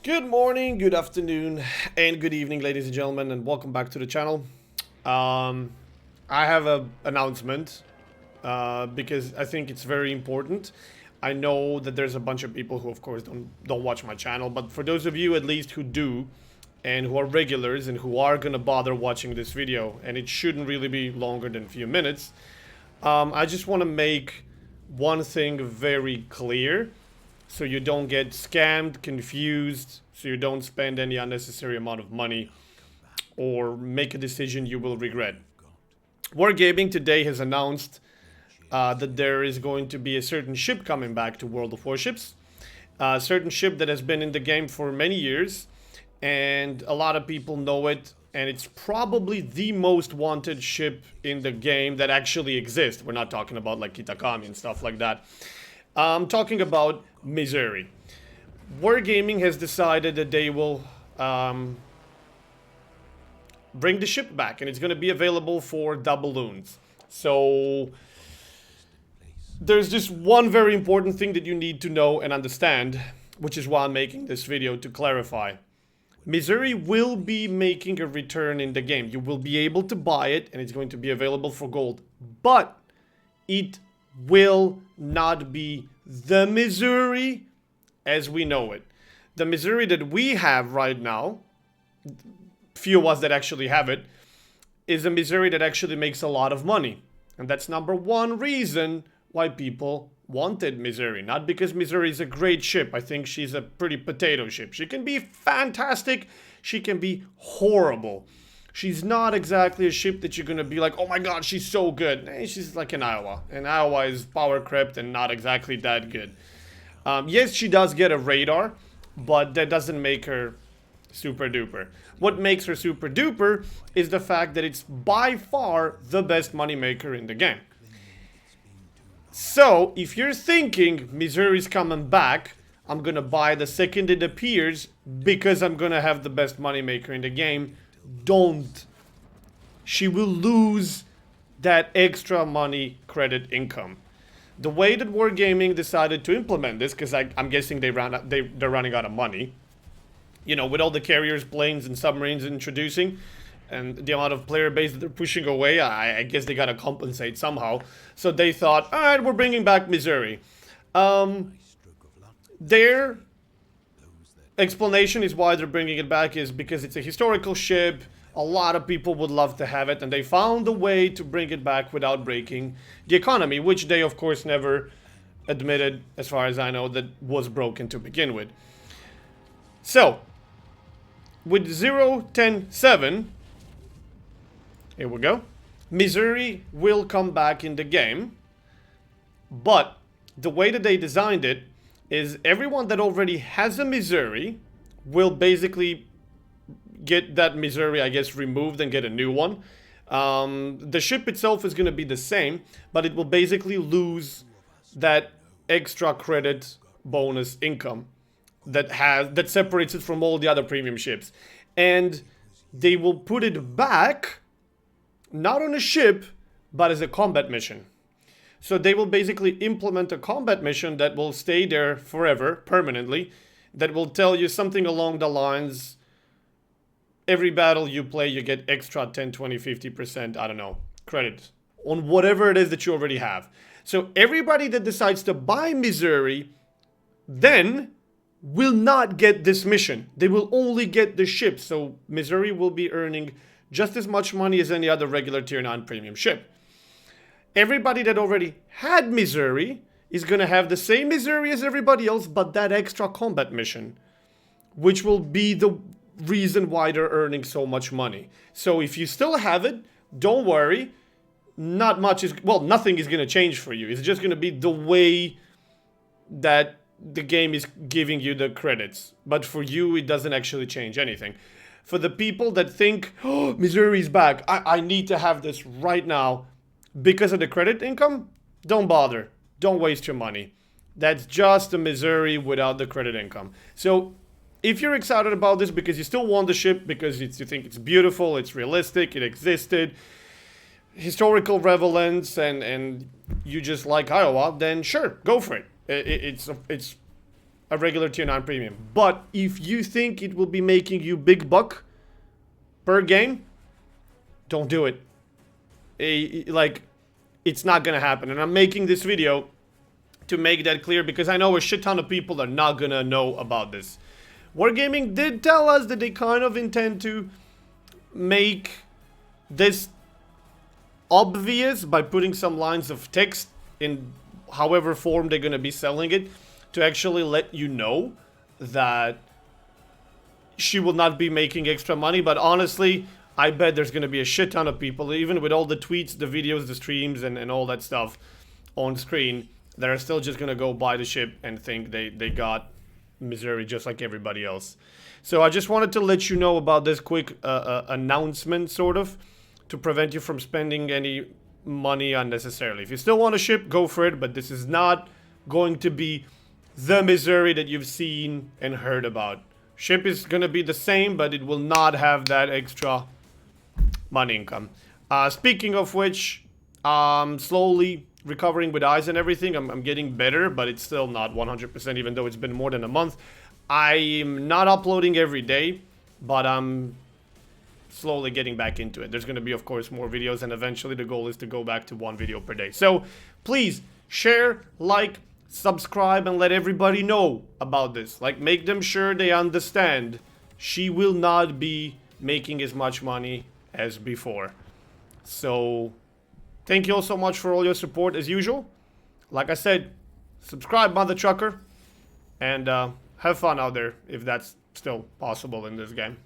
Good morning, good afternoon, and good evening, ladies and gentlemen, and welcome back to the channel. I have an announcement because I think it's very important. I know that there's a bunch of people who, of course, don't watch my channel, but for those of you at least who do, and who are regulars and who are gonna bother watching this video, and it shouldn't really be longer than a few minutes, I just want to make one thing very clear so you don't get scammed, confused, so you don't spend any unnecessary amount of money or make a decision you will regret. Wargaming today has announced that there is going to be a certain ship coming back to World of Warships. A certain ship that has been in the game for many years, and a lot of people know it, and it's probably the most wanted ship in the game that actually exists. We're not talking about like Kitakami and stuff like that. I'm talking about Missouri. Wargaming has decided that they will bring the ship back, and it's going to be available for doubloons. So there's just one very important thing that you need to know and understand, which is why I'm making this video, to clarify. Missouri will be making a return in the game. You will be able to buy it, and it's going to be available for gold. But it will not be the Missouri as we know it. The Missouri that we have right now, few of us that actually have it, is a Missouri that actually makes a lot of money. And that's number one reason why people wanted Missouri. Not because Missouri is a great ship. I think she's a pretty potato ship. She can be fantastic. She can be horrible. She's not exactly a ship that you're going to be like, oh my god, she's so good. She's like an Iowa. And Iowa is power crept and not exactly that good. Yes, she does get a radar, but that doesn't make her super duper. What makes her super duper is the fact that it's by far the best moneymaker in the game. So, if you're thinking Missouri's coming back, I'm gonna buy the second it appears because I'm gonna have the best moneymaker in the game, don't. She will lose that extra money credit income. The way that Wargaming decided to implement this, because I'm guessing they're running out of money, you know, with all the carriers, planes, and submarines introducing, and the amount of player base that they're pushing away, I guess they gotta compensate somehow. So they thought, alright, we're bringing back Missouri. Their explanation is why they're bringing it back is because it's a historical ship. A lot of people would love to have it, and they found a way to bring it back without breaking the economy, which they, of course, never admitted, as far as I know, that was broken to begin with. So, with 0.10.7, here we go, Missouri will come back in the game, but the way that they designed it is everyone that already has a Missouri will basically get that Missouri, I guess, removed and get a new one. The ship itself is going to be the same, but it will basically lose that extra credit bonus income that separates it from all the other premium ships. And they will put it back, not on a ship, but as a combat mission. So they will basically implement a combat mission that will stay there forever, permanently, that will tell you something along the lines, every battle you play, you get extra 10, 20, 50%, I don't know, credit on whatever it is that you already have. So everybody that decides to buy Missouri then will not get this mission. They will only get the ship. So Missouri will be earning just as much money as any other regular tier 9 premium ship. Everybody that already had Missouri is going to have the same Missouri as everybody else, but that extra combat mission, which will be the reason why they're earning so much money. So if you still have it, don't worry. Not much is, well, nothing is going to change for you. It's just going to be the way that the game is giving you the credits. But for you, it doesn't actually change anything. For the people that think, oh, Missouri's back, I need to have this right now because of the credit income, don't bother. Don't waste your money. That's just a Missouri without the credit income. So if you're excited about this because you still want the ship, because you think it's beautiful, it's realistic, it existed, historical relevance, and you just like Iowa, then sure, go for it. It's a regular tier 9 premium. But if you think it will be making you big buck per game, don't do it. Like, it's not gonna happen. And I'm making this video to make that clear because I know a shit ton of people are not gonna know about this. Wargaming did tell us that they kind of intend to make this obvious by putting some lines of text in however form they're gonna be selling it, to actually let you know that she will not be making extra money. But honestly, I bet there's gonna be a shit ton of people, even with all the tweets, the videos, the streams, and all that stuff on screen, that are still just gonna go buy the ship and think they got Missouri just like everybody else. So I just wanted to let you know about this quick announcement, sort of, to prevent you from spending any money unnecessarily. If you still want a ship, go for it, but this is not going to be the Missouri that you've seen and heard about. Ship is gonna be the same, but it will not have that extra money income. Speaking of which, slowly recovering with eyes and everything. I'm getting better, but it's still not 100%, even though it's been more than a month. I'm not uploading every day, but I'm slowly getting back into it. There's going to be, of course, more videos, and eventually the goal is to go back to 1 video per day. So please share, like, subscribe, and let everybody know about this. Like, make them sure they understand she will not be making as much money as before. So thank you all so much for all your support as usual. Like I said, subscribe, mother trucker, and have fun out there if that's still possible in this game.